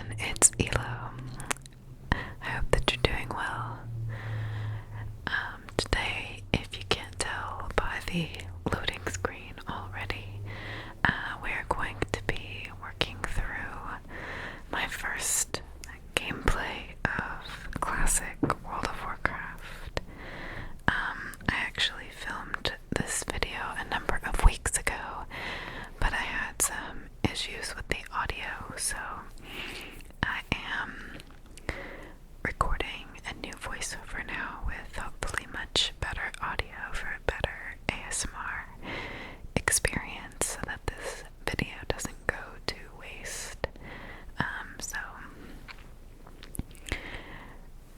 everyone, it's Elo. I hope that you're doing well. Today, if you can't tell by the loading screen already, we're going to be working through my first gameplay of classic World of Warcraft. I actually filmed this video a number of weeks ago, but I had some issues with the audio, so I am recording a new voiceover now with hopefully much better audio for a better ASMR experience so that this video doesn't go to waste. So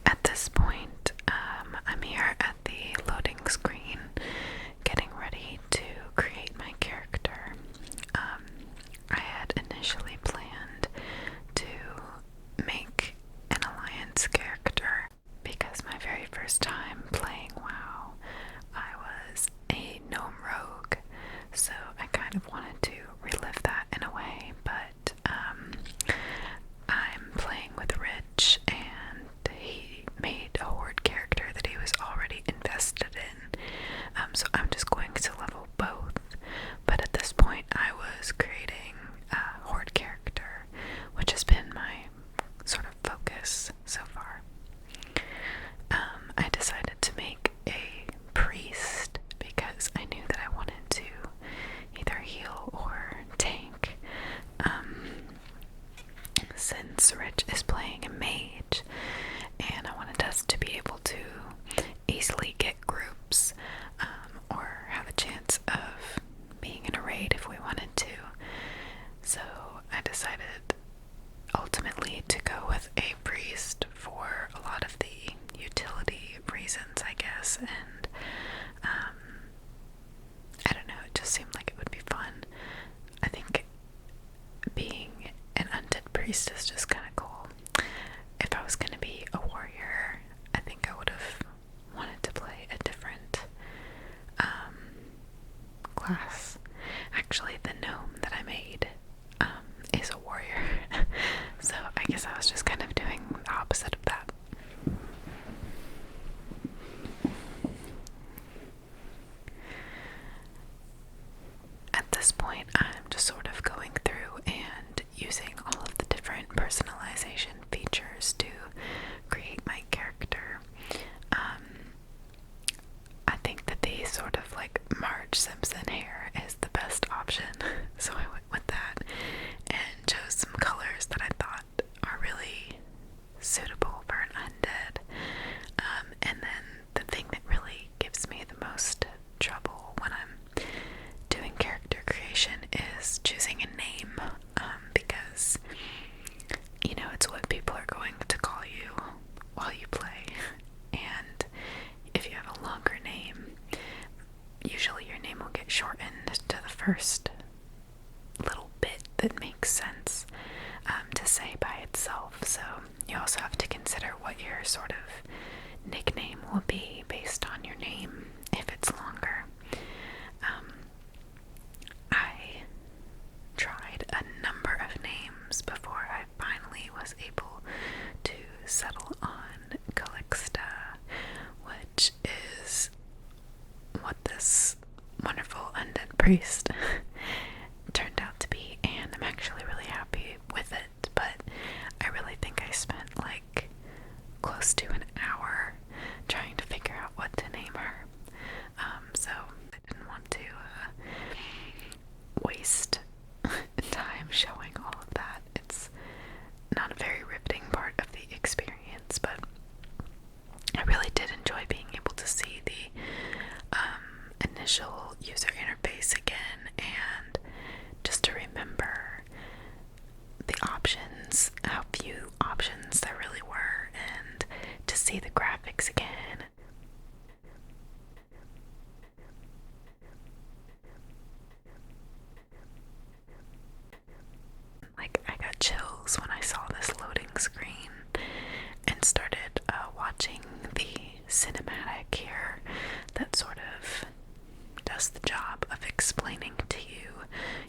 at this point, I'm here at the loading screen getting ready to create my character. I had initially planned to make an alliance character because my very first time playing WoW, I was a gnome rogue, so I kind of wanted to relive that in a way, but I'm playing with Rich, and he made a horde character that he was already invested in, so I'm just going to level both. But at this point I was creating a horde character, which has been my sort of focus so far. I decided to make a priest because I knew that I wanted to either heal or tank. Since Rich is playing a mage, and I wanted us to be able to easily get groups, or have a chance of being in a raid if we wanted to. So I decided ultimately to go with a priest for a lot of the utility reasons, I guess, and I don't know, it just seemed like it would be fun. I think being an undead priest is just kind of cool. If I was going to be a warrior, I think I would have wanted to play a different class. Actually, the gnome that I made is a warrior, so I guess I was just kind of doing the opposite of that. At this point, I'm just sort of going through and using all of the different personalization features to create my character. I think that the sort of like Marge Simpson hair is the best option, so I went with that and chose some colors that I thought are really suitable for an undead. And then the thing that really gives me the most trouble when I'm doing character creation is choosing a name, because you know, it's what people are going to call you while you play, and if you have a longer name, usually your name will get shortened to the first little bit that makes sense to say by itself. So you also have to consider what your sort of nickname will be based on your name if it's longer. I tried a number of names before I finally was able to settle on Calixta, which is what this wonderful undead priest turned out to be, and I'm actually really happy with it. But I really think I spent like close to an hour trying to figure out what to name her, so I didn't want to waste time showing all of that. It's not a very riveting part of the experience, but I really did enjoy being able to see the initial user interface again, and just to remember the options, how few options there really were, and to see the graphics again. Like, I got chills when I saw this loading screen and started watching the cinematic here that sort of does the job of explaining to you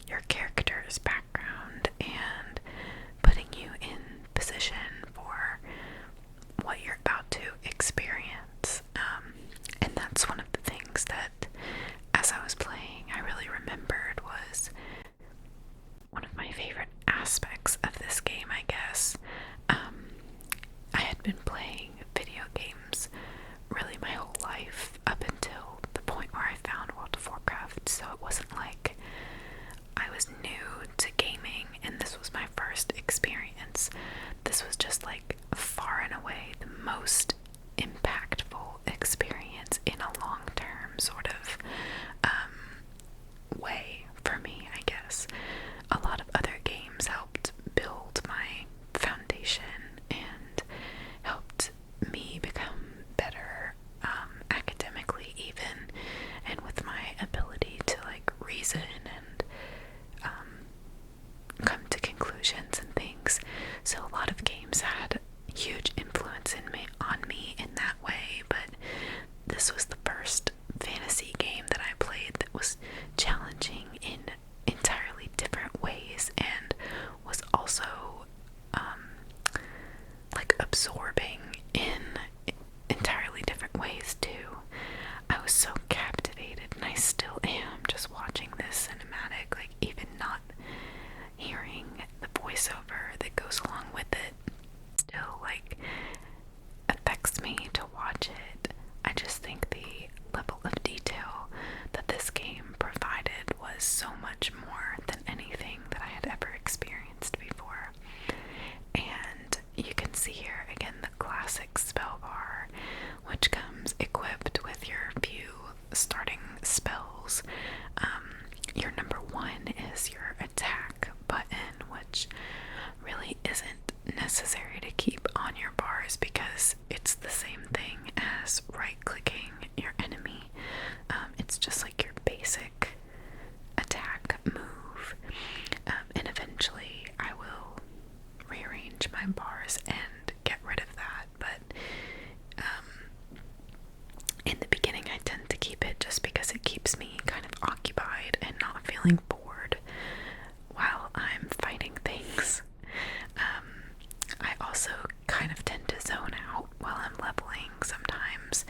your character's background and putting you in the voiceover that goes along with it still like affects me to watch it. I just think the level of detail that this game provided was so much more than anything that I had ever experienced before. And you can see here again the classic spell bar, which comes equipped with your few starting spells. Your number one is your attack button, which really isn't necessary to keep on your bars because it's the same thing as right-clicking your enemy. It's just like your basic attack move. And eventually I will rearrange my bars and get rid of that, but in the beginning I tend to keep it just because it keeps me kind of occupied and not feeling bored while I'm fighting things. I also kind of tend to zone out while I'm leveling sometimes,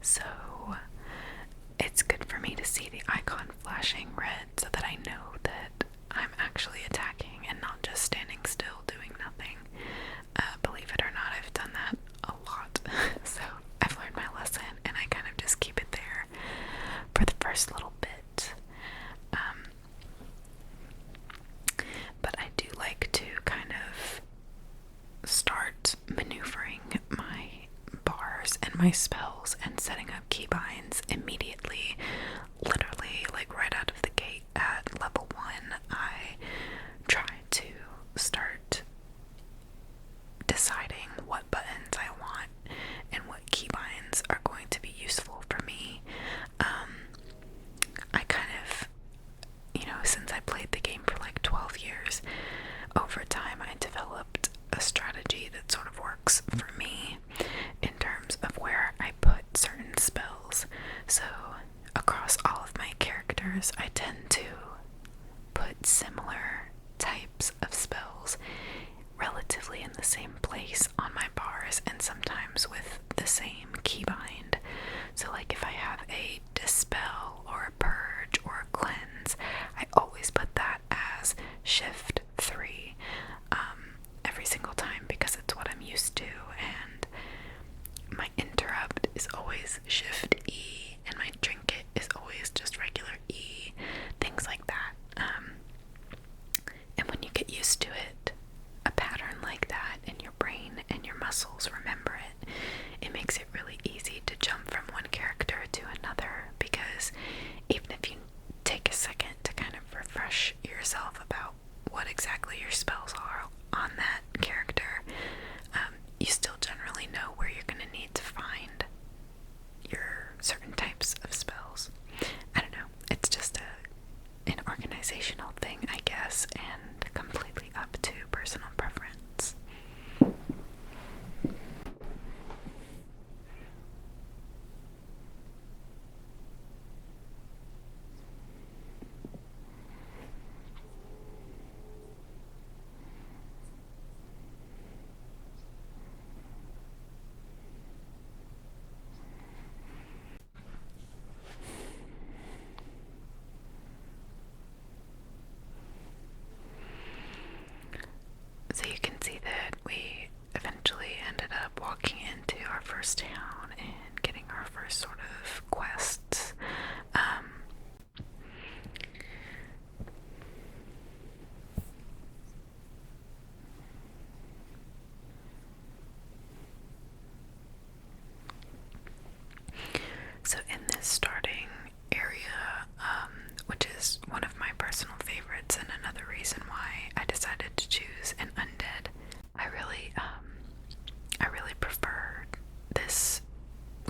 so it's good for me to see the icon flashing red so that I know that I'm actually attacking and not just standing still doing nothing. Believe it or not, I've done that a lot, so I've learned my lesson and I kind of just keep it there for the first little bit. But I do like to kind of start maneuvering my bars and my spells and setting up keybinds immediately. Literally, like right out of the gate at level 1, I try to start deciding what buttons I want and what keybinds are going to be useful for me. I kind of, since I played the game for like 12 years, over time I developed a strategy that sort of works for me in terms of where I put certain spells. So across all of my characters, I tend to put similar types of spells relatively in the same place on my bars and sometimes with the same keybind. So like if I have a dispel or a purge or a cleanse, I always put that as shift 3 every single time because it's what I'm used to, and my interrupt is always shift E and my trinket is always just regular E, things like that. And when you get used to it, a pattern like that, and your brain and your muscles remember it, it makes it really easy to jump from one character to another, because even if you take a second to kind of refresh yourself about what exactly your spells are on that character, you still generally know where you're going to need to find your certain types of spells. I don't know, it's just an organizational thing, I guess, and completely up to personal preference. So you can see that we eventually ended up walking into our first town and getting our first sort of quests. So in this starting area, which is one of my personal favorites and another reason why I decided to choose an undead, I really prefer this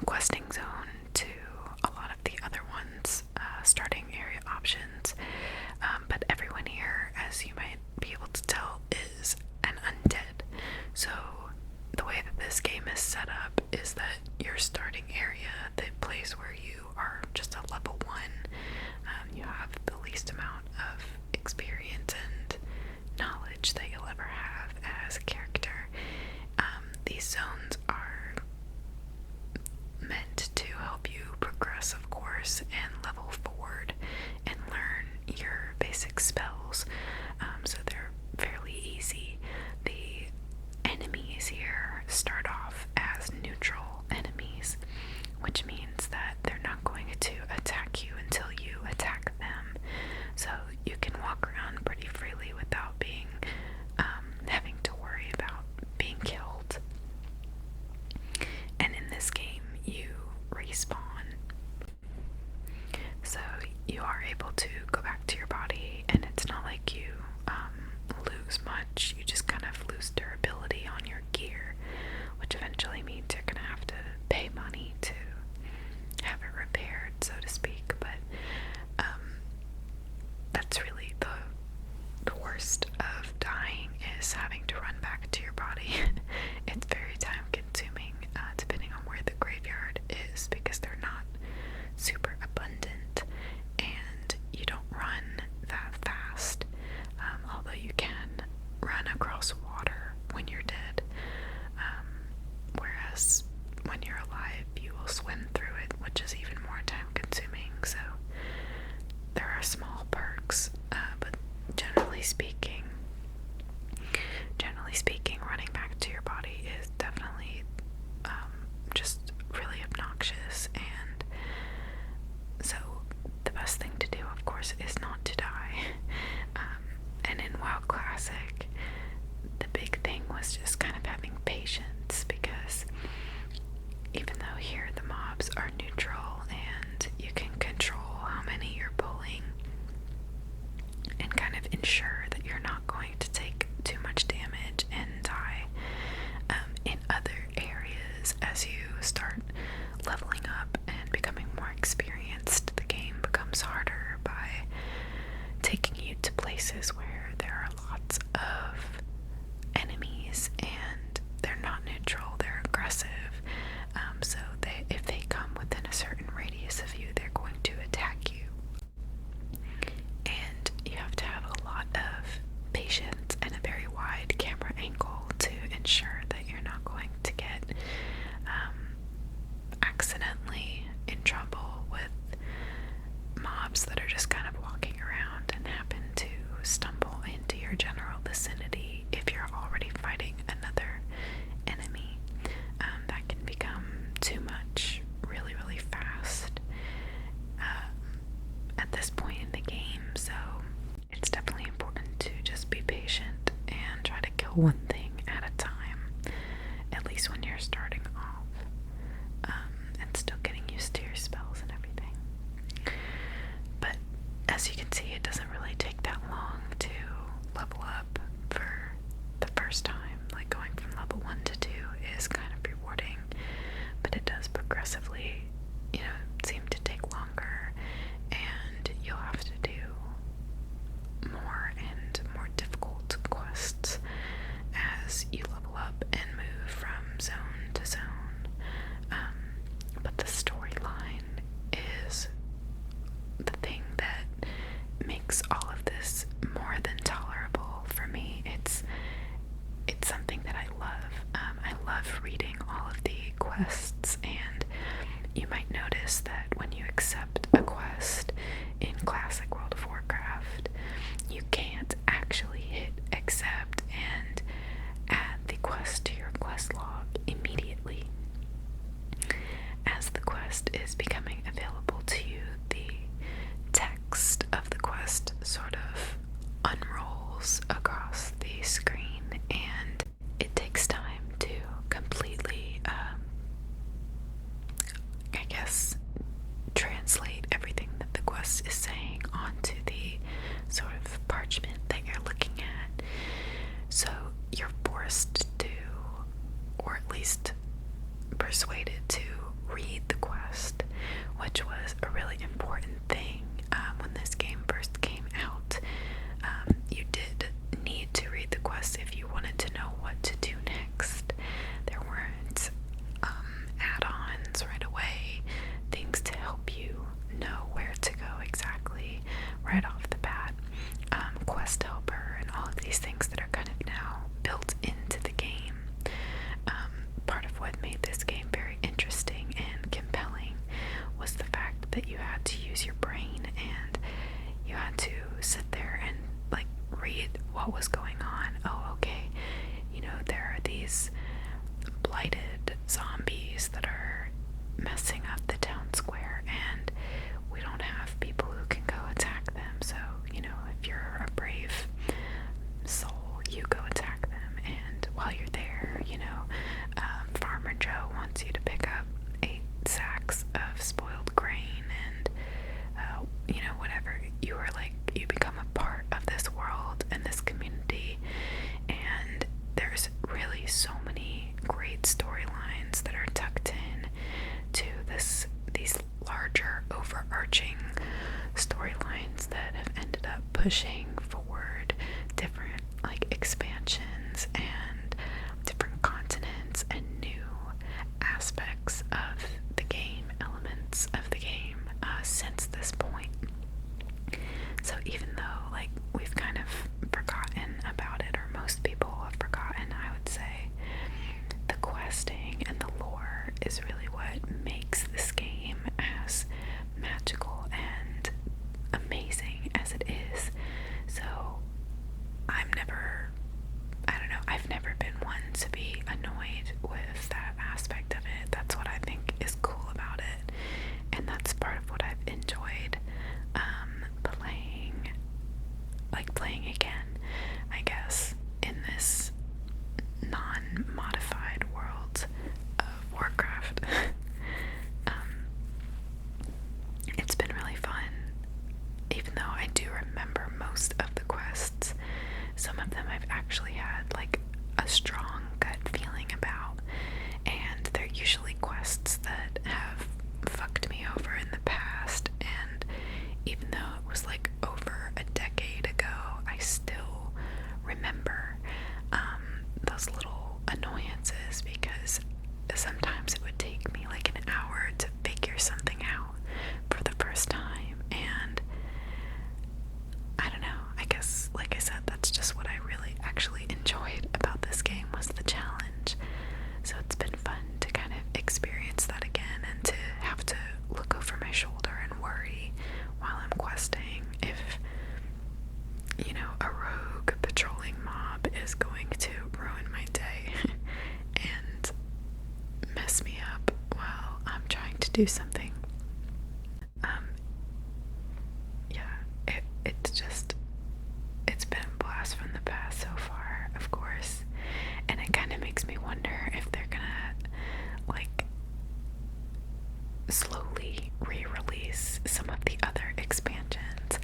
questing zone to a lot of the other ones, starting area options. But everyone here, as you might be able to tell, is an undead. So the way that this game is set up is that your starting area, the place where you are just a level 1, you have the least amount of experience and knowledge that you'll ever have as a character. These zones are meant to help you progress, of course, and level forward and learn your basic spells. So they're fairly easy. is having to run back to your body. It's very time consuming, depending on where the graveyard is, because they're not super abundant and you don't run that fast, although you can run across water when you're dead, whereas when you're alive you will swim through it, which is even more time consuming. So there are small perks, but generally speaking, running back to your body is definitely just really obnoxious. And so the best thing to do, of course, is not to die. And in WoW Classic, the big thing was just kind of having patience, because even though here the mobs are neutral and you can control how many you're pulling and kind of ensure that you're not going to take too much damage and die, in other areas, as you start leveling up and becoming more experienced, the game becomes harder by taking you to places where there are lots of enemies and they're not neutral, they're aggressive. So if they come within a certain radius of you, they're going to attack you. And you have to have a lot of patience and a very wide camera angle to ensure that you're not going to get accidentally in trouble with mobs that are just kind of walking around and happen to stumble into your general vicinity if you're already fighting another enemy. That can become too much really, really fast at this point in the game. So it's definitely important to just be patient and try to kill one thing at a time, at least when you're starting off, and still getting used to your spells and everything. But as you can see, it doesn't really take that long to level up for the first time. Like, going from level 1 to 2 is kind of rewarding, but it does progressively, seem to take longer, and you'll have to do more and more difficult quests as you level up and move from zone to zone. But the storyline is the thing that makes all of this more than tolerable for me. It's something that I love. I love reading all of the quests, and you might notice that when you accept a quest in Classic World of Warcraft, you can't actually hit accept and add the quest to your quest log immediately. As the quest is becoming available to you, the text of the quest sort of unrolls across the screen, and it takes time to completely, translate everything that the quest is saying onto the sort of parchment that you're looking at. So you're forced to, or at least persuaded to, read the quest, which was a really important thing when this game first came out. You did need to read the quest if you wanted to know what to do next. There weren't add-ons right away, things to help you know where to go exactly right off the bat. Quest helper and all of these things that are kind of now built into the game. Part of what made this game very interesting and compelling was the fact that you had to use your brain and you had to sit there and read what was going on. Oh, okay, there are these blighted zombies that are messing up the town square, and we don't have people who can go attack them. So, if you're a brave soul, you go attack them. And while you're there, Farmer Joe wants you to pick up 8 sacks of spoiled grain, and whatever. You become a part of this world and this community, and there's really so many great storylines that are tucked in to these larger overarching storylines that have ended up pushing forward different expansions lands and different continents and new aspects of the game, elements of the game since this point. So even though like we've kind of forgotten about it, or most people have forgotten, I would say, the questing and the lore is really what makes this game as magical and amazing as it is. So I've never been one to be annoyed with that aspect of it. That's what I think is cool about it, and that's part of what I've enjoyed playing again, I guess, in this non-modified world of Warcraft. It's been really fun, even though I do remember most of the quests. Some of them I've actually had like a strong gut feeling about, and they're usually quests that have fucked me over in the past, and even though it was like over a decade ago, I still remember those little annoyances, because sometimes it would take me like an hour to figure something out for the first time, and I don't know, I guess, like I said, that's just what I really actually enjoyed about this game, was the challenge. So it's been fun to kind of experience that again, and to have to look over my shoulder and worry while I'm questing if, you know, a rogue patrolling mob is going to ruin my day and mess me up while I'm trying to do something. It's been a blast from the past so far, of course, and it kind of makes me wonder if they're gonna, like, slowly re-release some of the other expansions.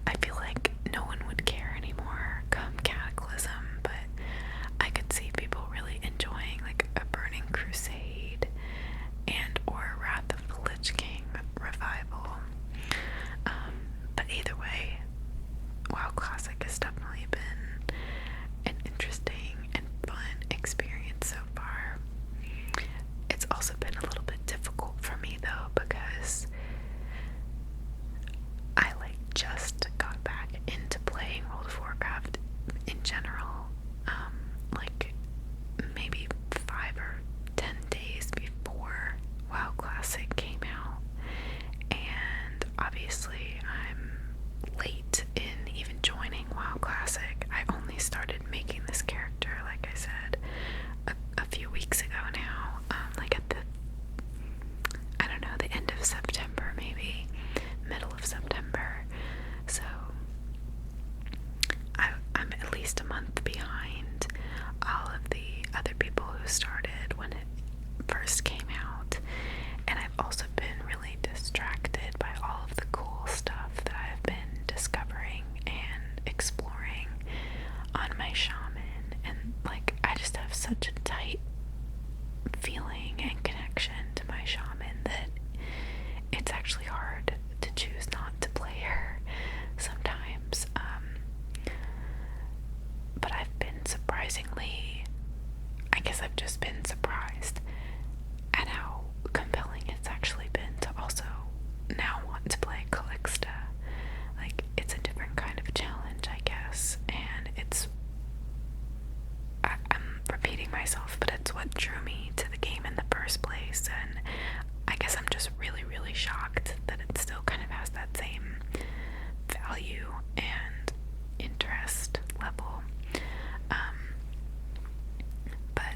I feel like no one would care anymore come Cataclysm, but I could see people really enjoying like a Burning Crusade and or Wrath of the Lich King revival. But either way, WoW Classic has definitely been an interesting and fun experience so far. It's also been a little bit difficult for me though, because I like just got back into playing World of Warcraft in general, like maybe 5 or 10 days before WoW Classic came out, and obviously I'm late in even joining WoW Classic. I only started making this character, like I said, a few weeks ago now, like at I don't know, the end of September, maybe middle of September. So I'm at least a month behind all of the other people who started when it first came out, and I've also been really distracted by all of the cool stuff that I've been discovering and exploring on my shaman, and like I just have such a tight feeling and connection to my shaman that it's actually hard to choose not to play her sometimes. But I've been surprisingly, I guess I've just been surprised at how compelling it's actually been to also now want to play Calixta. Like, it's a different kind of challenge, I guess, and I'm repeating myself, but it's what drew me to the game in the first place, and I guess I'm just really, really shocked that it still kind of has that same value and interest level. But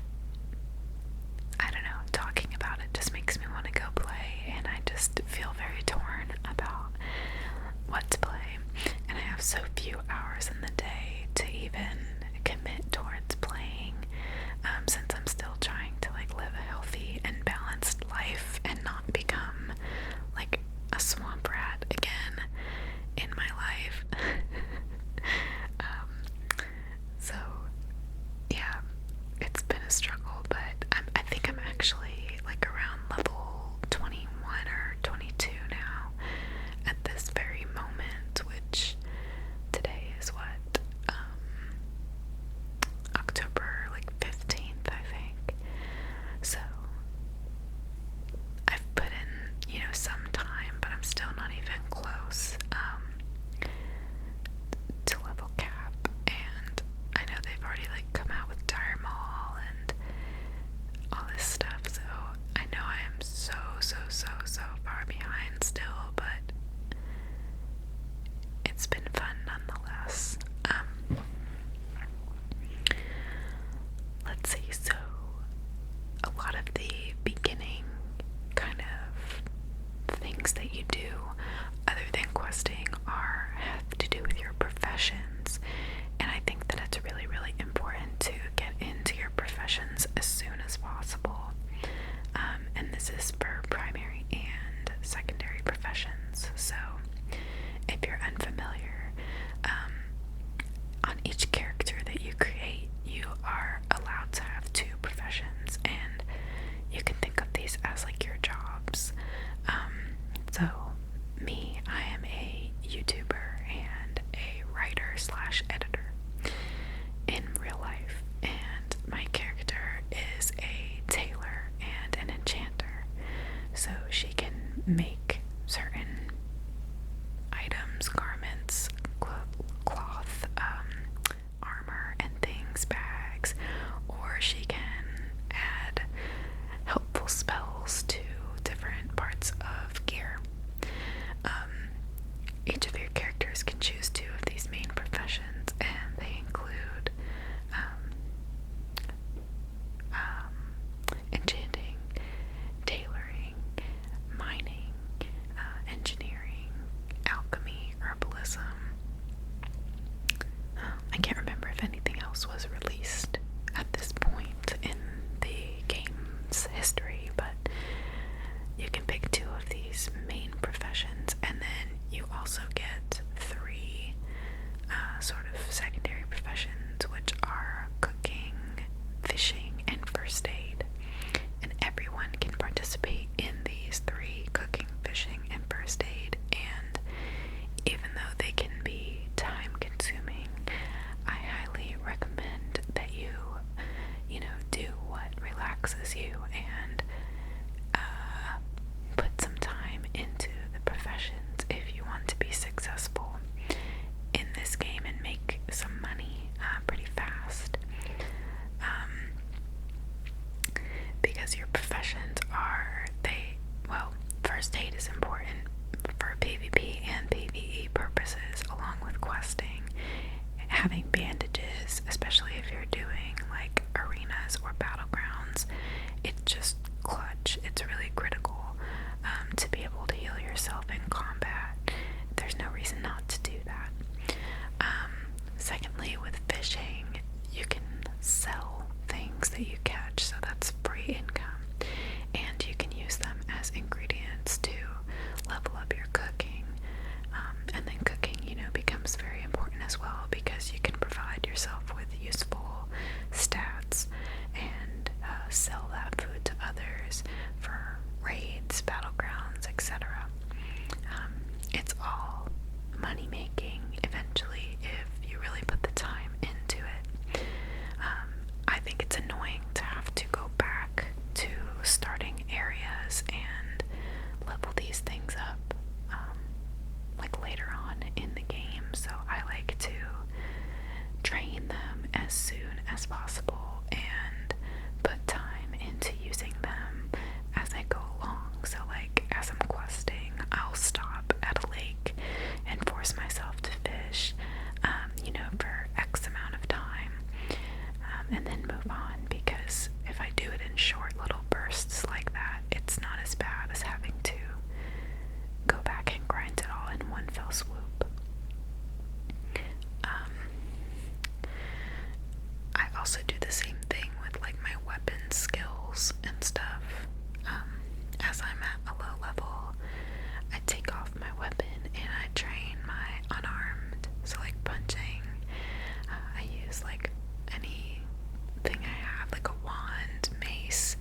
I don't know, talking about it just makes me want to go play, and I just feel very torn about what to play, and I have so few hours in the day to even commit towards playing, since I'm still trying to like live a healthy and balanced life and not become like a swamp rat again in my life. October like 15th, I think. So I've put in, some time, but I'm still not even close to level cap. And I know they've already like come out with Dire Maul and all this stuff, so I know I am so far behind still, but it's been fun nonetheless. Let's see, so a lot of the beginning kind of things that you do other than questing have to do with your professions, and I think that it's really important to get into your professions as soon as possible. And this is for primary and secondary professions. So if you're unfamiliar, on each character that you create, you are allowed to have 2 professions, and you can think of these as like your jobs. So me, I am a YouTuber and a writer/editor in real life, and my character is a tailor and an enchanter. So she can make certain items, garments, cloth, armor and things, bags, or she can add helpful spells to different parts of gear. Each of your characters can choose 2 of these main professions, and they include enchanting, tailoring, mining, engineering, alchemy, herbalism. I can't remember if anything else was released at this point in the game's history, but you can pick 2 of these main professions, and then you also get 3 sort of secondary professions, which are cooking, fishing, and first aid. And everyone can participate in these 3: cooking, fishing, and first aid. And even though they can be time consuming, I highly recommend that you do what relaxes you and put some time into the professions if you want to be successful in this game and make some money pretty fast. Because your professions first aid is important for PvP and PvE purposes, along with questing. Having bandages, especially if you're doing like arenas or battlegrounds, it's just clutch. It's really critical to be able to heal yourself in combat. There's no reason not to do that. Secondly, with fishing, you can sell things that you catch, so that's free income, and you can use them as ingredients to level up your cooking. And then cooking, becomes very important as well, because you can provide yourself with useful stats and sell that food to others for raids, battlegrounds, etc. It's all money making eventually if you really put the time into it. I think it's annoying to have to go back to starting areas and level these things up like later on in the game, so I like to train them as soon as possible and put time into using them as I go along. So like as I'm questing, I'll stop at a lake and force myself to fish for X amount of time, and then move on, because if I do it in short little bursts like that, it's not as bad as having to go back and grind it all in one fell swoop. I also do the same thing with like my weapon skills and stuff. As I'm at a low level, I take off my weapon and I train my unarmed, so like punching. I use like anything I have, like a wand, mace,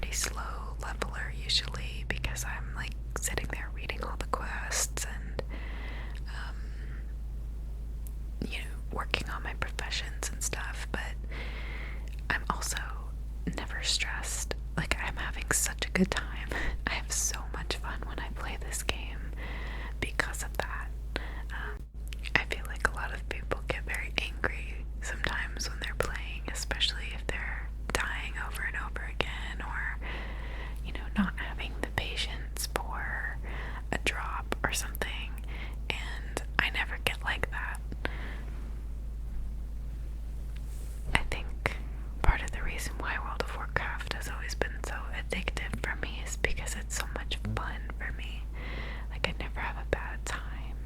very slow leveler usually because I'm like sitting there reading all the quests and working on my professions and stuff, but I'm also never stressed. Like, I'm having such a good time. I have so much fun when I play this game because of that. I feel like a lot of people get very angry sometimes when they're playing, especially if they're dying over and over again, or, not having the patience for a drop or something, and I never get like that. I think part of the reason why World of Warcraft has always been so addictive for me is because it's so much fun for me. Like, I never have a bad time.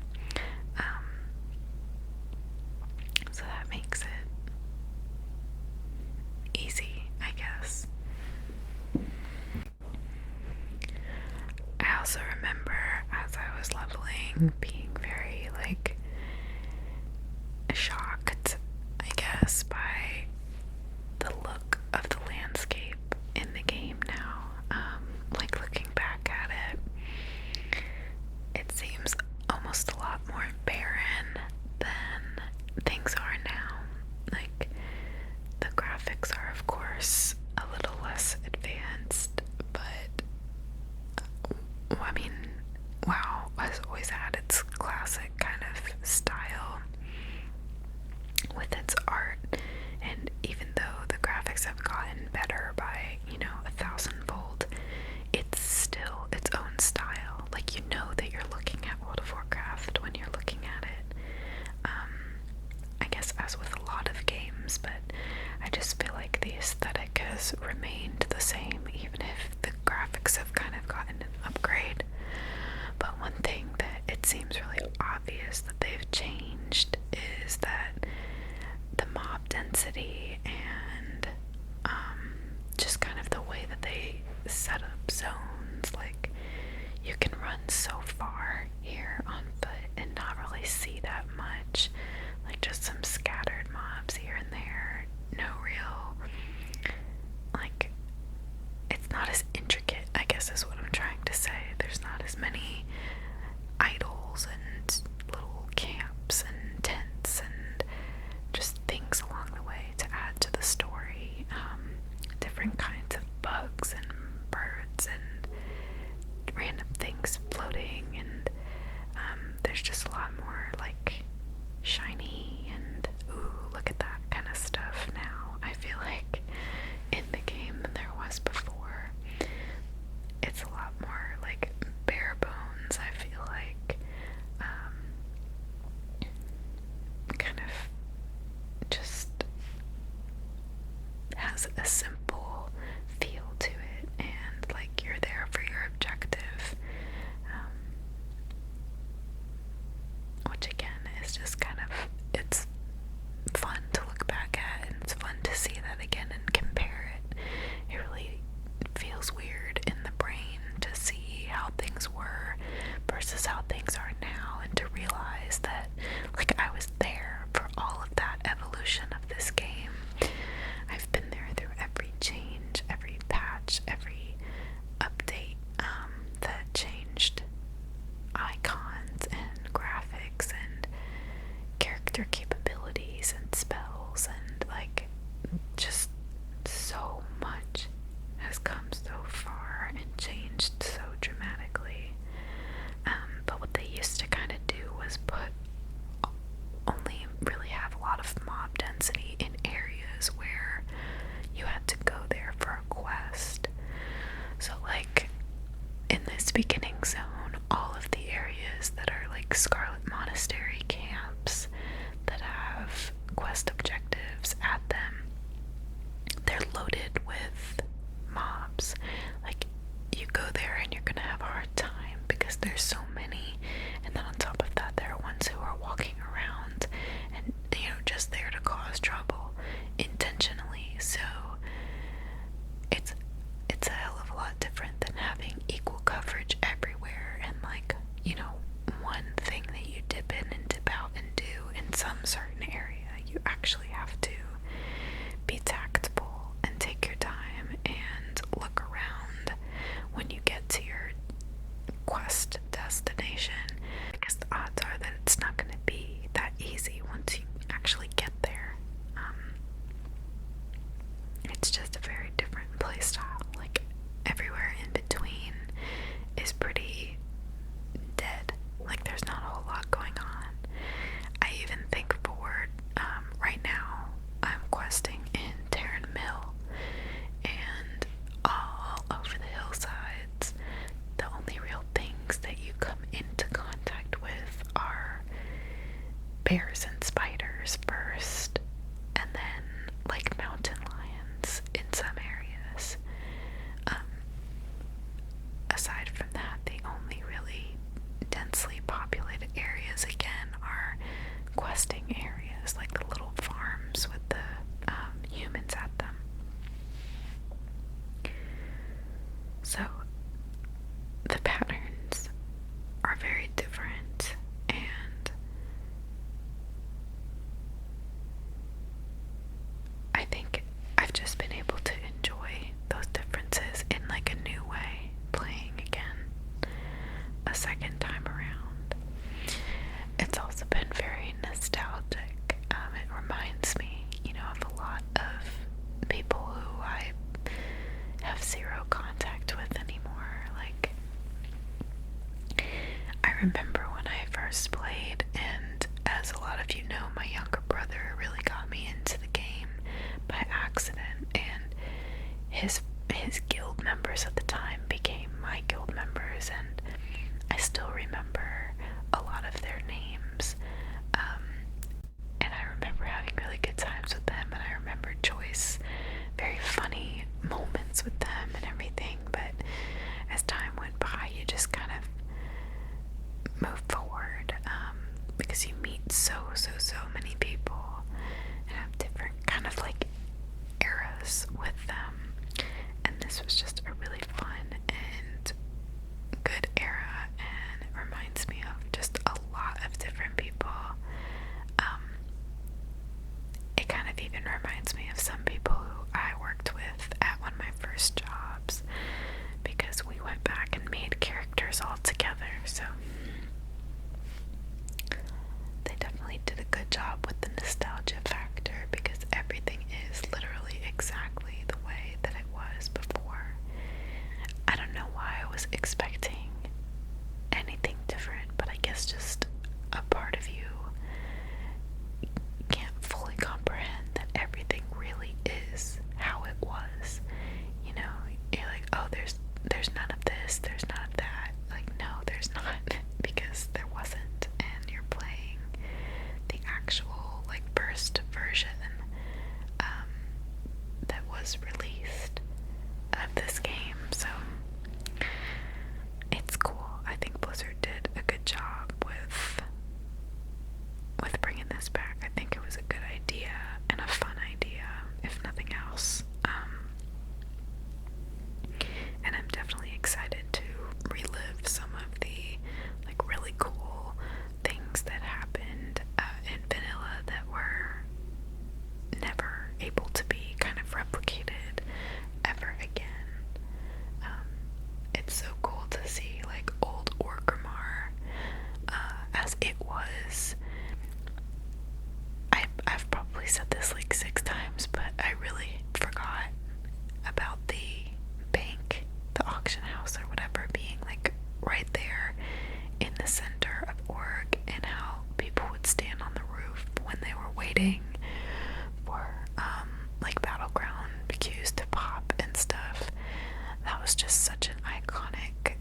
So that makes it easy, I guess. I also remember as I was leveling being very, shocked, I guess, by the look of the landscape in the game now. Looking back at it, it seems almost a lot more barren than things are now. Like, the graphics are, of course, a little less advanced, but I mean, WoW has always had its classic kind of style with its art, and even though the graphics have gotten better by, 1,000-fold, it's still its own style. Like, that you're looking at World of Warcraft when you're looking at it. I guess as with a lot of games, but I just feel like the aesthetic has remained the same, even if the graphics have kind of gotten an upgrade. But one thing that it seems really obvious that they've changed is that the mob density and just kind of the way that they set up zones. Like, you can run so far here on foot and not really see that much. Like, just some scattered mobs here and there. No real, it's not as intricate, I guess is what I'm trying to say. There's not as many idols and little camps and tents and just things along the way to add to the story. Different kinds of bugs and birds and random things floating, and there's just a lot more shiny and ooh, look at that kind of stuff now, I feel like, in the game than there was before. It's a lot more bare bones, I feel like. Kind of just has a simple feel to it, and you're there for your objective, which again is just kind of, it's fun to look back at, and it's fun to see that again and compare it. It really feels weird in the brain to see how things were versus how things are now, and to realize that I was there for all of that evolution of this game. I've been there through every change, every patch, every update that changed icons and graphics and character capabilities and spells, and just so much has come so far and changed so dramatically. But what they used to kind of do was only really have a lot of mob density in areas where you had to go there for a quest. So in this beginning zone, all of the areas that are Scarlet Monastery camps that have quest objectives at them, they're loaded with mobs. You go there and you're gonna have a hard time because there's so many, and then on top of that there are ones who are walking around and just there to cause trouble intentionally. So it's a hell of a lot different than having equal coverage everywhere, and one thing that you dip in and dip out and do in some certain area. You actually have to be tactful and take your time and look around contact with anymore. Like, I remember when I first played, and as a lot of you know, my younger brother really got me into the game by accident, and his guild members at the time became my guild members, and I still remember a lot of their names, and I remember having really good times with them, and I remember Joyce, very funny moments with them and everything. But as time went by, you just kind of move forward, because you meet so many people and have different kind of like eras with them, and this was just a really fun and good era, and it reminds me of just a lot of different people. It kind of even reminds me of some people who I worked with at one of my first jobs, because we went back and made characters all together. So they definitely did a good job with the nostalgia factor, because everything is literally exactly the way that it was before. I don't know why I was expecting anything different, but I guess just a part of you can't fully comprehend that everything really is how it was. You know, you're like, oh, there's none of this, there's none of that. Like, no, there's not, because there wasn't, and you're playing the actual, like, burst version that was released of this game. So it's cool. I think Blizzard did a good job with bringing this back. I think it was a good idea and a fun idea, if nothing else. And I'm definitely excited to relive some of the like really cool things that happened in vanilla that were never able to be kind of replicated ever again. It's so cool to see like old Orgrimmar as it was. I've probably said this like 6 times, but I really forgot about the bank, the auction house or whatever, being like right there in the center of Org, and how people would stand on the roof when they were waiting for like battleground queues to pop and stuff. That was just such an iconic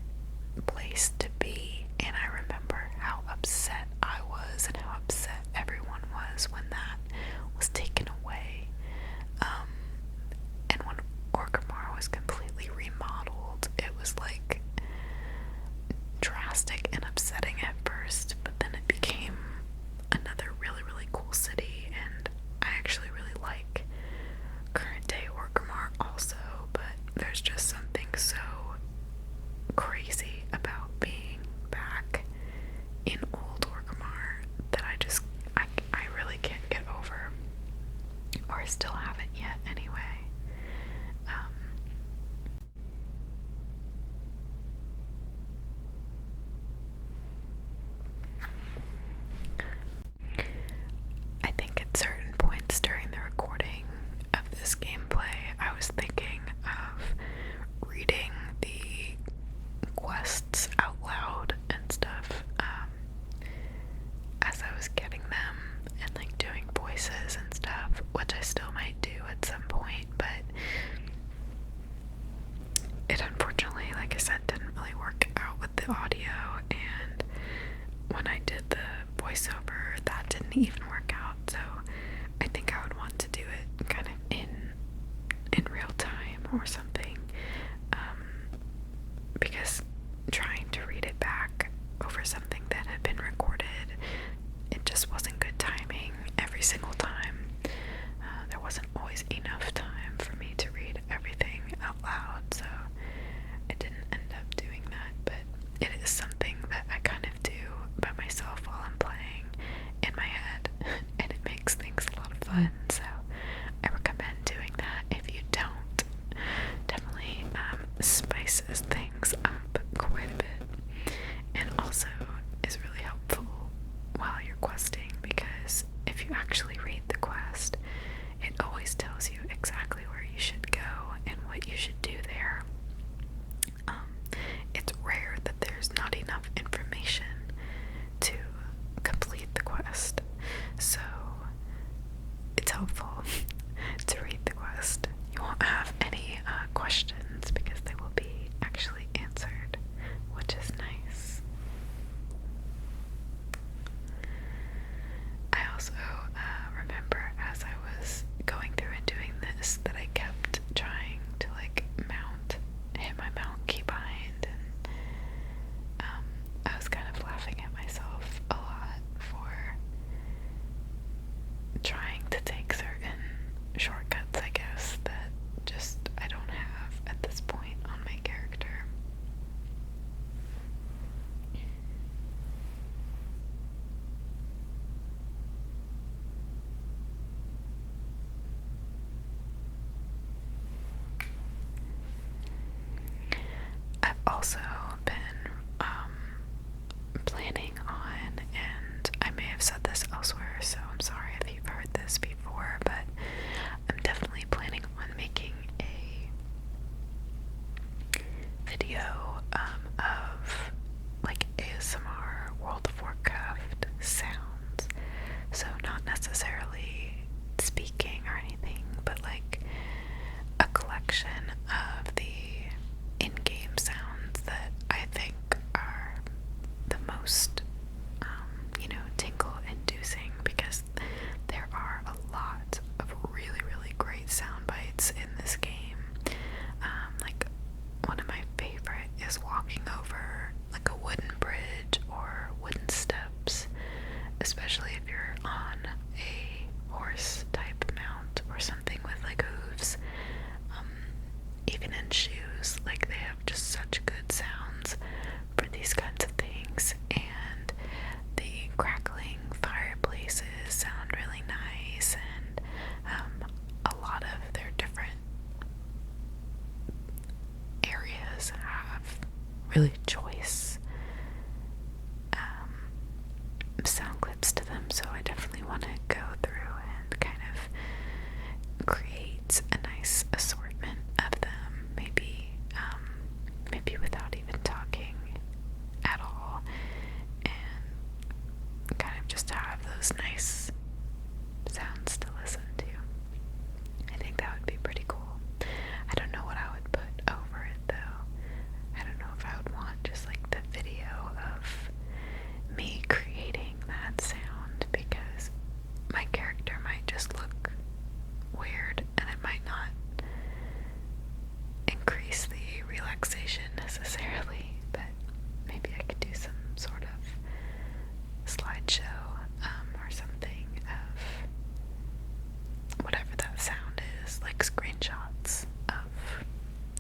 place to be, and I remember how upset I was and how upset everyone was when that was taken away. And when Orgrimmar was completely remodeled, it was like drastic and upsetting at first, but then it became another really cool city, and I actually really like current day Orgrimmar also. But there's just something so crazy about being back in old Orgrimmar that I really can't get over, or still haven't yet anyway. I think at certain points during the recording of this gameplay, I was thinking of reading the quests out loud and stuff, as I was getting them, and like doing voices and stuff, which I still might do at some point, but it unfortunately, like I said, didn't really work out with the audio, and when I did the voiceover, that didn't even work out. So I think I would want to do it kind of in real time or something, because trying to read it back over something that had been recorded, it just wasn't good timing every single time. There wasn't always enough time for me to read everything out loud, so I didn't end up doing that. But it is something that I kind of do by myself while I'm playing in my head, and it makes things a lot of fun. So I recommend doing that if you don't sights in this game. Like, one of my favorite is walking over like a wooden bridge or wooden steps, especially if you're on a horse type mount or something with like hooves. Even in shoes, like, they have just such good sounds for these kinds of things, and the crackling fireplaces sound really nice, and a lot of their different areas have really choice sound clips to them, so I definitely want to go through and kind of create a nice assortment of them, maybe without even talking at all, and kind of just have those nice sounds to listen to. I think that would be pretty cool. I don't know what I would put over it though. I don't know if I would want just like the video of me creating that sound, because my character might just look weird and it might not increase the relaxation necessarily, but maybe I could do some sort of slideshow or something of whatever that sound is, like screenshots of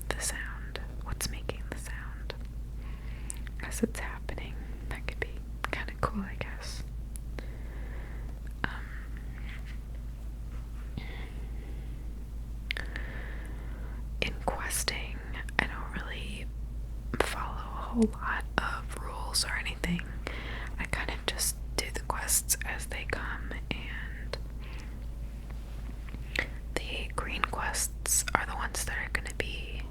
the sound, what's making the sound as it's happening. That could be kind of cool, I guess. In questing, I don't really follow a whole lot of rules or anything. I kind of just do the quests as they come, and the green quests are the ones that are going to be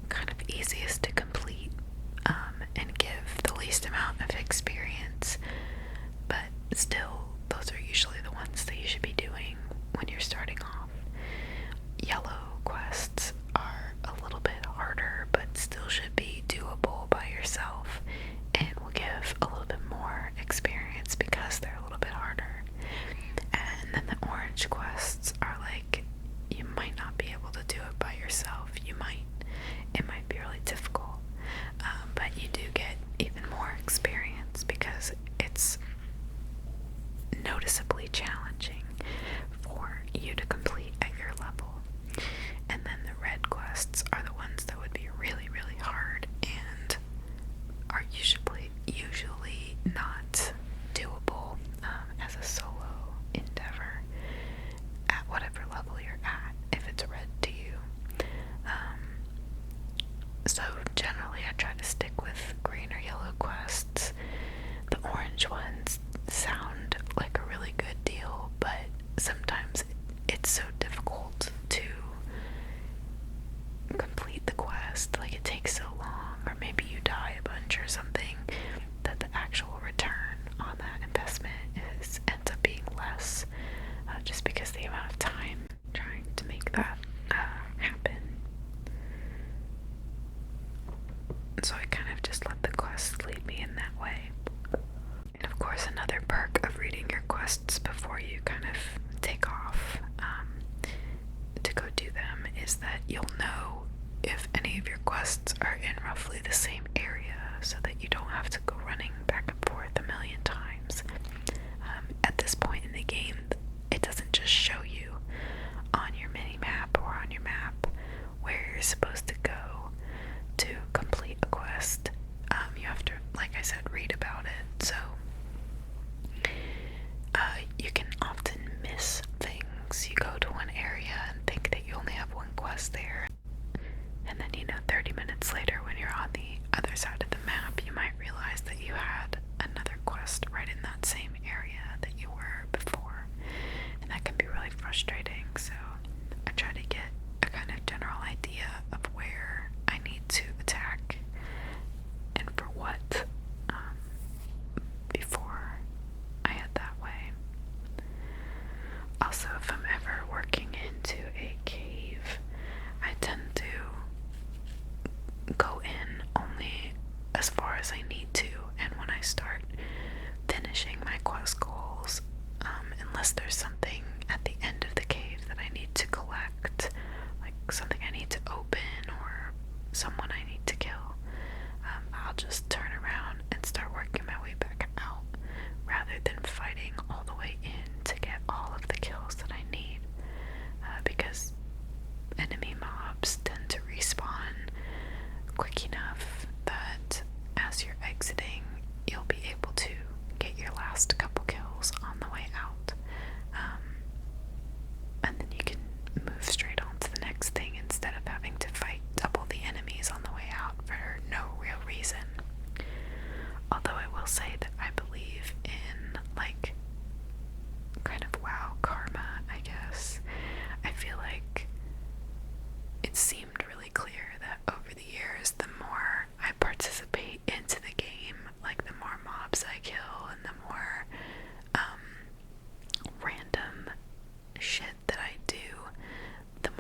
kind of easiest to complete and give the least amount of experience, but still, those are usually the ones that you should be doing when you're starting off. Yellow quests are a little bit harder, but still should be doable by yourself, and will give a little bit more experience because they're a little bit harder. And then the orange quests are like, you might not be able to do it by yourself. It might be really difficult, but you do get even more experience because it's noticeably challenging for you to complete at your level. And then the red quests are the ones that would be really, really hard and are usually not doable as a solo endeavor at whatever level you're at, if it's red to you. So generally I try to stick with green or yellow quests. The orange ones sound like a really good deal, but sometimes it's so difficult to complete the quest, like it takes so long, or maybe you die a bunch or something, that the actual return on that investment ends up being less, just because the amount of time trying to make that happen. So I kind of just let the quest lead me in that way. And of course, another perk of reading your quests before you kind of take off to go do them is that you'll know if any of your quests are in roughly the same area, so that you don't have to go running back and forth a million times. At this point in the game, it doesn't just show you on your mini map or on your map where you're supposed to go to complete a quest. You have to, like I said, read about it. So you can often miss things. You go to one area and think that you only have one quest there, and then 30 minutes later when you're on the other side of the map, you might realize that you had another quest right in that same area that you were before, and that can be really frustrating. So I try to get a kind of general idea of where I need to attack and for what before I head that way. Also, if I'm ever working into a cave, I tend to go in only as far as I need to, and when I start finishing my quest goals, unless there's something at the end of the cave that I need to collect, like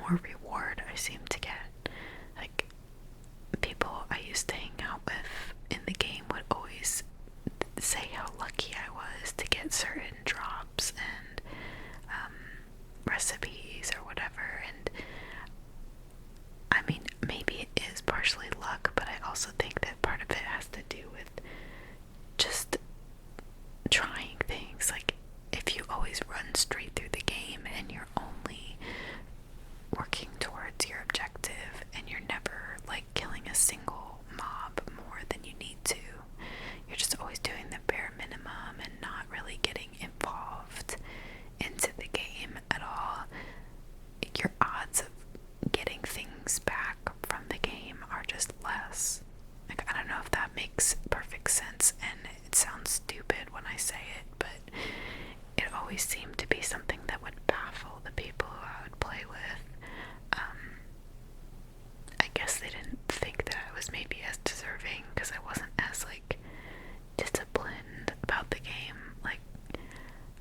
more reward I seem to get. Like, people I used to hang out with in the game would always say how lucky I was to get certain drops and recipes or whatever, and I mean, maybe it is partially luck, but I also think that part of it has to do with just trying things. Like, if you always run straight through the game and you're only working towards your objective and you're never like killing a single mob more than you need to, you're just always doing the bare minimum and not really getting involved into the game at all, your odds of getting things back from the game are just less. Like, I don't know if that makes perfect sense, and it sounds stupid when I say it, but it always seemed to be something that would baffle the people who I would play with. I guess they didn't think that I was maybe as deserving because I wasn't as like disciplined about the game. Like,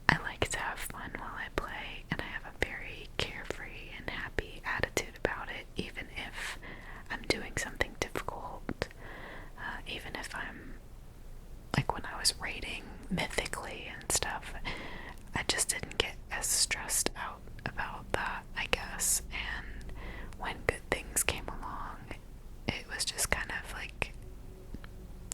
I like to have fun while I play, and I have a very carefree and happy attitude about it, even if I'm doing something difficult. Even if I'm, like when I was raiding mythically and stuff, I just didn't get as stressed out about that, I guess. And when good things came along, it was just kind of like,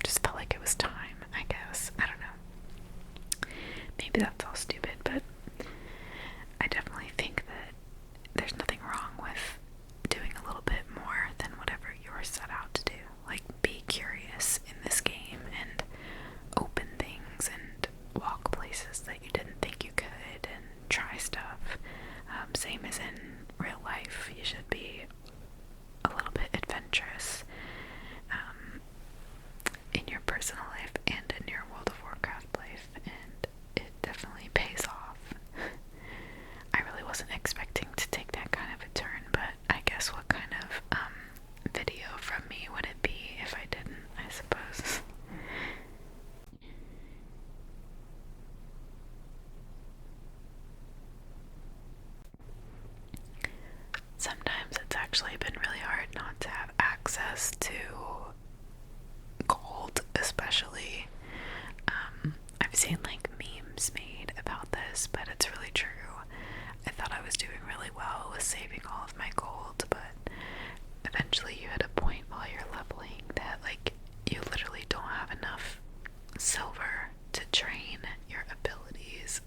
just felt like it was time, I guess. I don't know. Maybe that's all stupid, but I definitely think that there's nothing wrong with doing a little bit more than whatever you're set out to do. Like, be curious in this game and open things and walk places that you didn't think you could and try stuff. Same as in real life, you should be a little bit adventurous in your personal life and in your World of Warcraft life, and it definitely pays off. I really wasn't expecting to take that kind of a turn, but I guess what kind of video from me would it be if I didn't, I suppose. Sometimes it's actually been really hard not to have access to gold, especially. I've seen like memes made about this, but it's really true. I thought I was doing really well with saving all of my gold, but eventually you hit a point while you're leveling that like you literally don't have enough silver to train your abilities.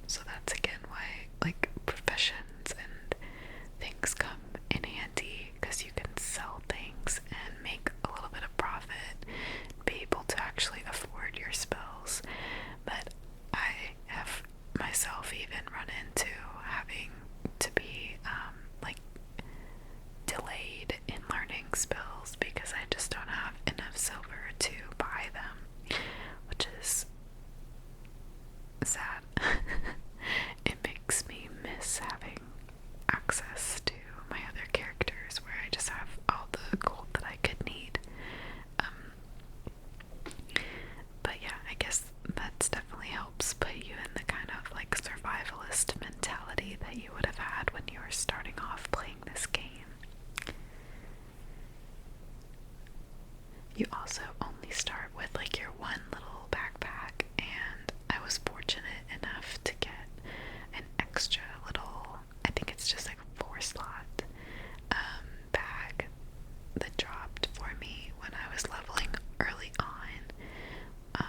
So that's again why like professions and things come in handy, because you can sell things and make a little bit of profit, be able to actually afford your spells. But I have myself even run into having to be like delayed in learning spells because I just don't have enough silver to buy them, which is sad. It makes me miss having access to my other characters where I just have all the gold that I could need. But yeah, I guess that's definitely helps put you in the kind of like survivalist mentality that you would have had when you were starting off playing this game. You also only start with like your one little backpack, and I was fortunate enough to get an extra little, I think it's just like a 4-slot bag that dropped for me when I was leveling early on.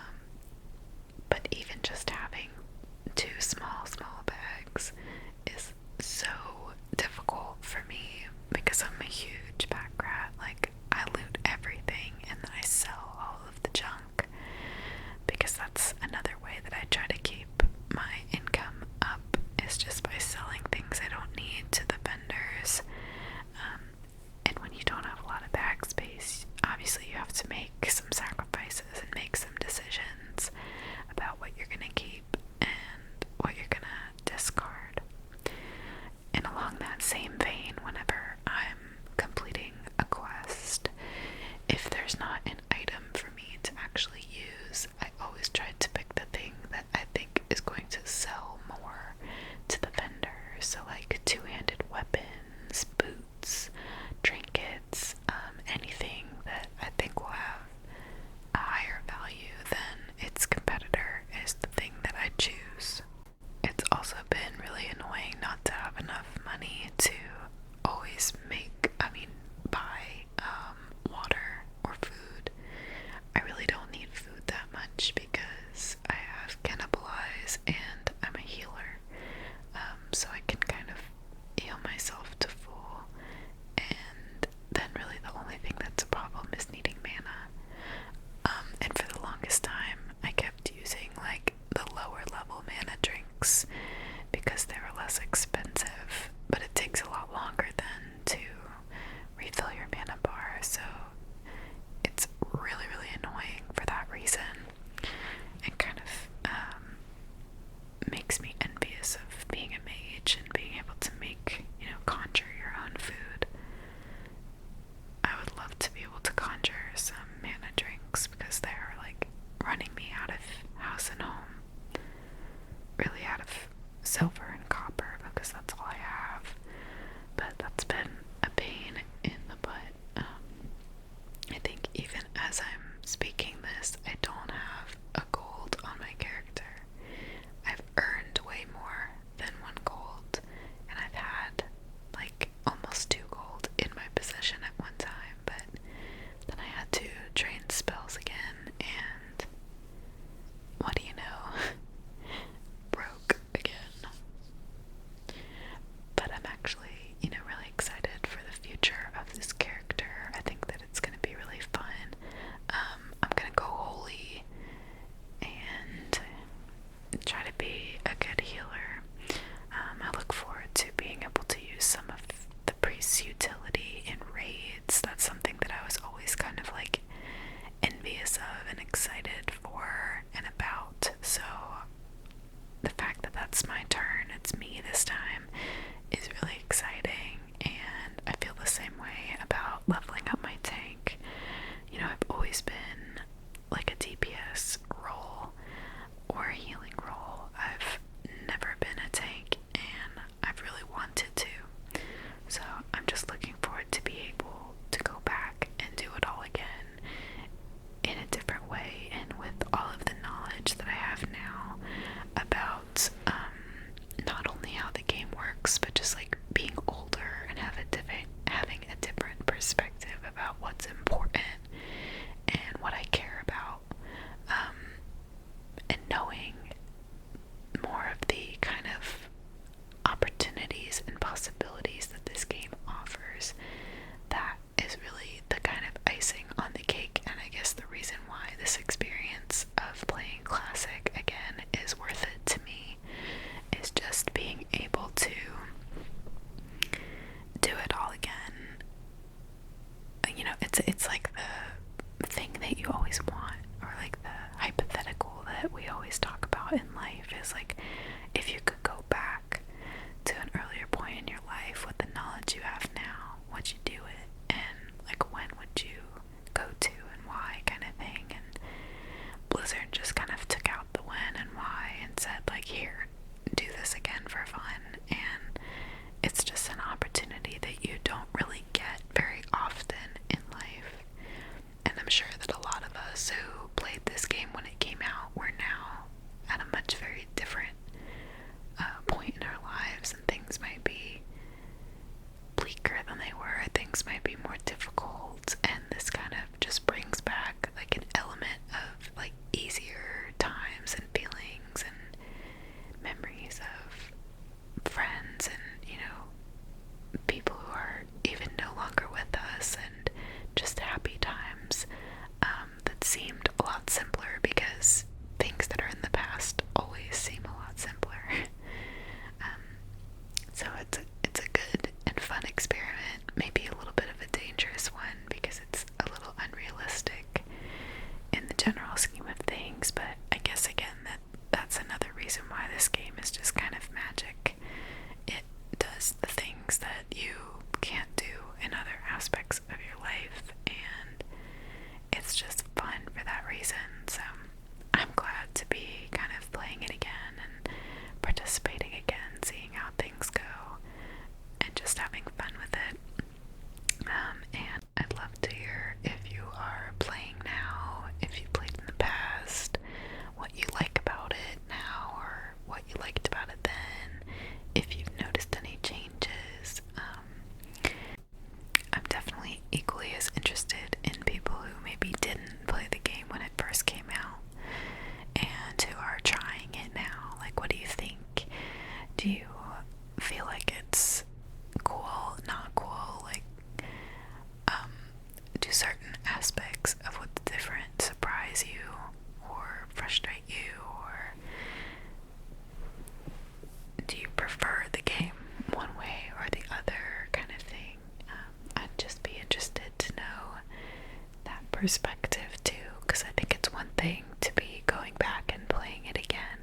But even just having 2 small bags is so difficult for me because I'm a huge pack rat. Like, I loot everything and then I sell fun experiment, maybe a little bit of a dangerous one because it's a little unrealistic in the general scheme of things, but I guess again that's another reason why this game is just kind of magic. It does the things that you can't do in other aspects of your life, and it's just fun for that reason. So I'm glad to be kind of playing it again and participating again, seeing how things go, and just having fun with it. And I'd love to hear if you are playing now, if you played in the past, what you like about it now, or what you liked about it then, if you've noticed any changes. I'm definitely equally as interested in people who maybe didn't play the game when it first came out and who are trying it now. Like, what do you think? Do you feel like it's cool, not cool? Like, do certain aspects of what's different surprise you or frustrate you, or do you prefer the game one way or the other, kind of thing? I'd just be interested to know that perspective too, because I think it's one thing to be going back and playing it again,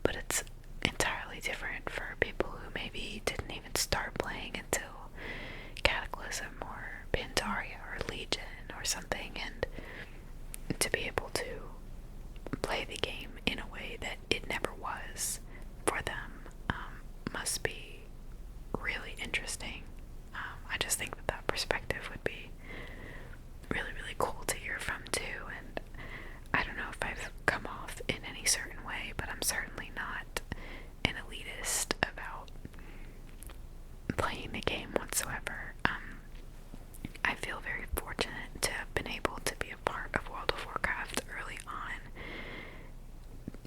but it's entirely different for people who maybe didn't even start playing until Cataclysm or Pandaria or Legion or something, and to be able to play the game in a way that it never was for them must be really interesting. I just think that perspective would be really, really cool to hear from too, and I don't know if I've come off in any certain way, but I'm certainly not an elitist about playing the game whatsoever. I feel very fortunate to have been able to be a part of World of Warcraft early on,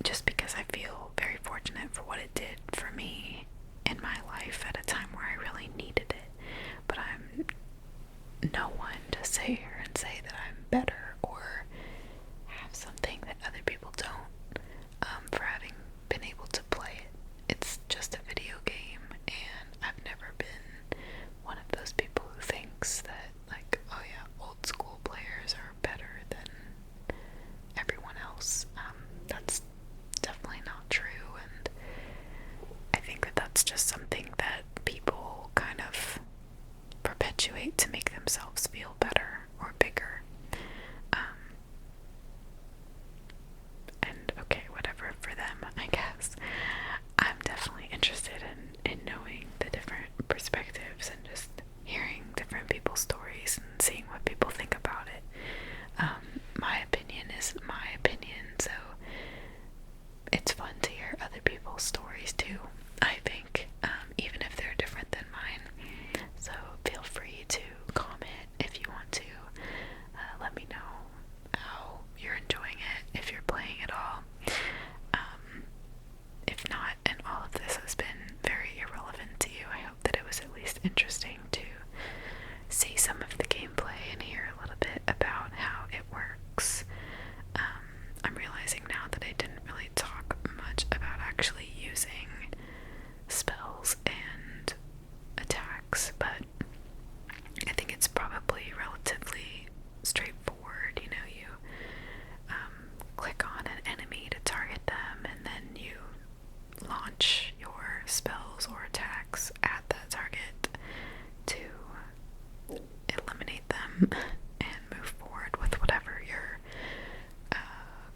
just because I feel very fortunate for what it did for me in my life at a time where I really needed it. But I'm no one to sit here and say that I'm better or have something that other people don't for having been able to play it. It's just a video game, and I've never been one of those people who thinks that, like, oh yeah, old school players are better than everyone else. That's definitely not true, and I think that that's just something that people kind of perpetuate to make themselves feel better or bigger. And okay, whatever for them, I guess. I'm definitely interested in knowing the different perspectives and just hearing different people's stories and seeing what people think about it. My opinion is my opinion, so it's fun to hear other people's stories too, I think, even if they're different than mine. So feel free to comment if you want to. Let me know how you're enjoying it, if you're playing at all. If not, and all of this has been very irrelevant to you, I hope that it was at least interesting to see some of the gameplay and hear a little bit about how it works. I'm realizing now that I didn't really talk much about actually using spells and attacks, but I think it's probably relatively straightforward. You know, you click on an enemy to target them, and then you launch your spells or attacks at that target to eliminate them and move forward with whatever your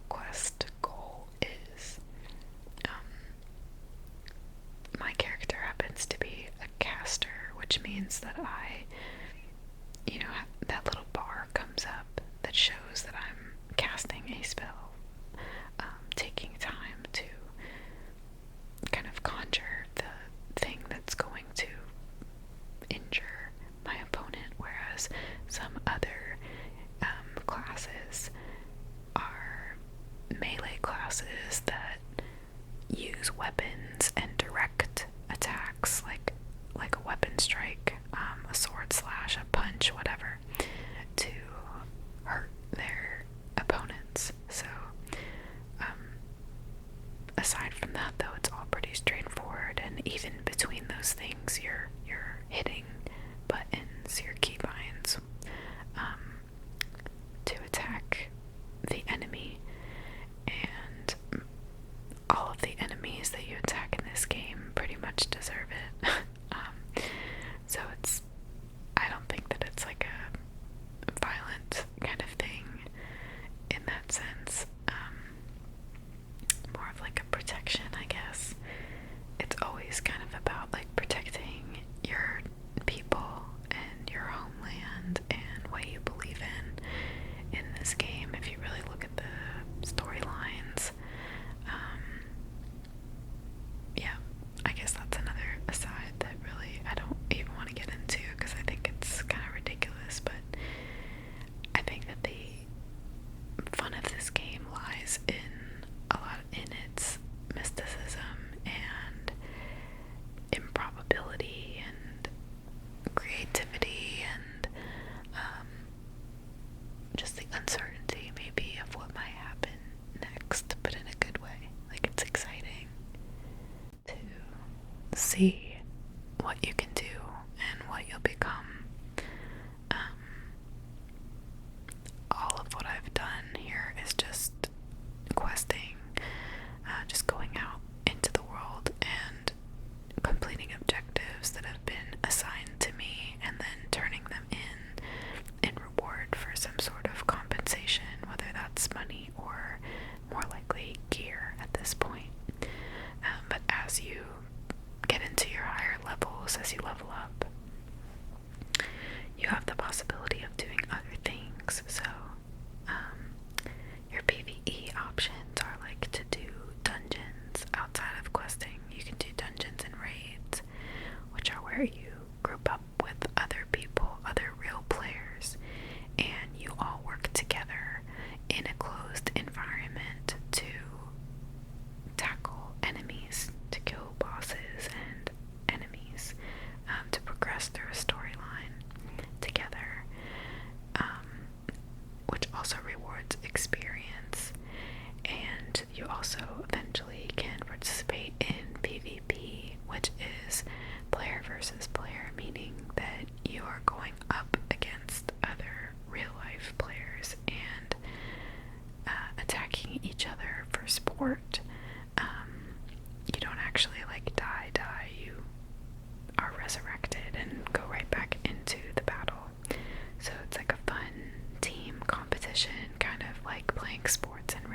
quest goal is. My character happens to be a caster, which means that that little bar comes up that shows that I'm casting a spell, taking time to kind of conjure the thing that's going to injure my opponent, whereas some other classes are melee classes that use weapons and direct attacks, like a weapon strike, a sword slash, a punch, whatever, to hurt their opponents. So aside from that, though, it's all pretty straightforward, and even between those things, you're hitting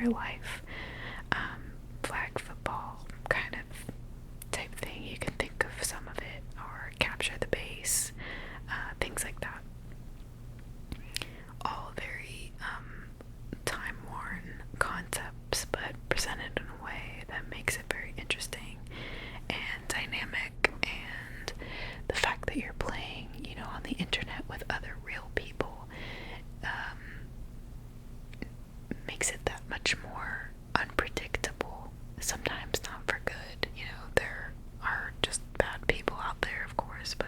your life, flag football kind of type thing. You can think of some of it, or capture the base, things like that. All very time-worn concepts, but presented in a way that makes it very interesting and dynamic, and the fact that you're playing, you know, on the internet with other real people, makes it that much more unpredictable. Sometimes not for good, you know, there are just bad people out there, of course, but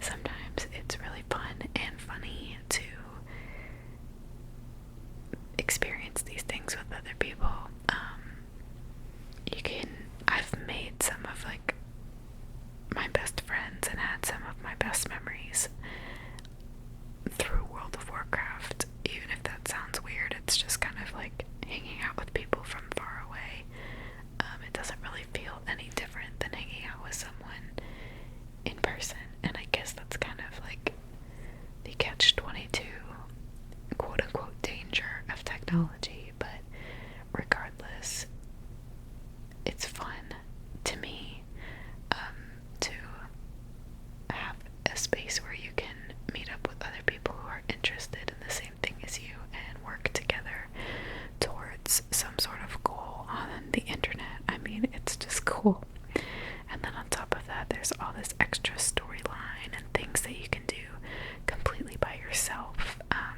sometimes it's really fun and funny to experience these things with other people. I've made some of like my best friends and had some of my best memories through World of Warcraft. Even if that sounds weird, it's just kind of like hanging out with people from far away. It doesn't really feel any different than hanging out with someone in person, and I guess that's kind of like the catch-22 quote-unquote danger of technology. But regardless, it's fun to me to have a space where you can meet up with other people who are interested in the same thing as you and work together towards some sort of goal on the internet. I mean, it's just cool. And then on top of that, there's all this extra storyline and things that you can do completely by yourself. I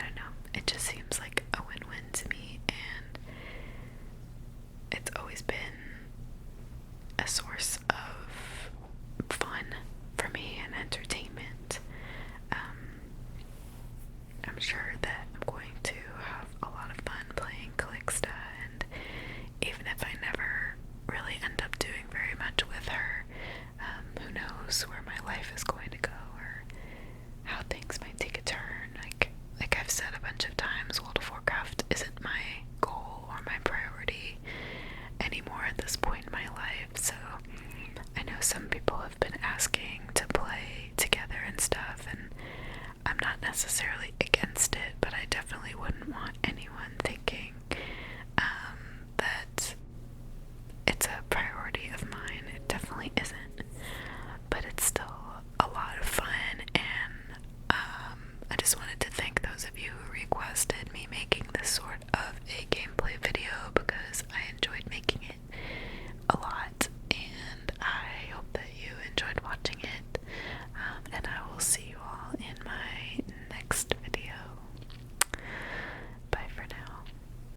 don't know, it just seems like a win-win to me, and it's always been a source of fun for me and entertainment. I'm sure that I'm going to have a lot of fun playing Calixta, and even if I never really end up doing very much with her, who knows where my life is going to go, or how things might take a turn. Like I've said a bunch of times, World of Warcraft isn't my goal or my priority anymore at this point in my life. So I know some people have been asking to play together and stuff, and I'm not necessarily against it, but I definitely wouldn't want anyone thinking that it's a priority of mine. It definitely isn't, but it's still a lot of fun, and I just wanted to thank those of you who requested me making this sort of a gameplay video, because I enjoy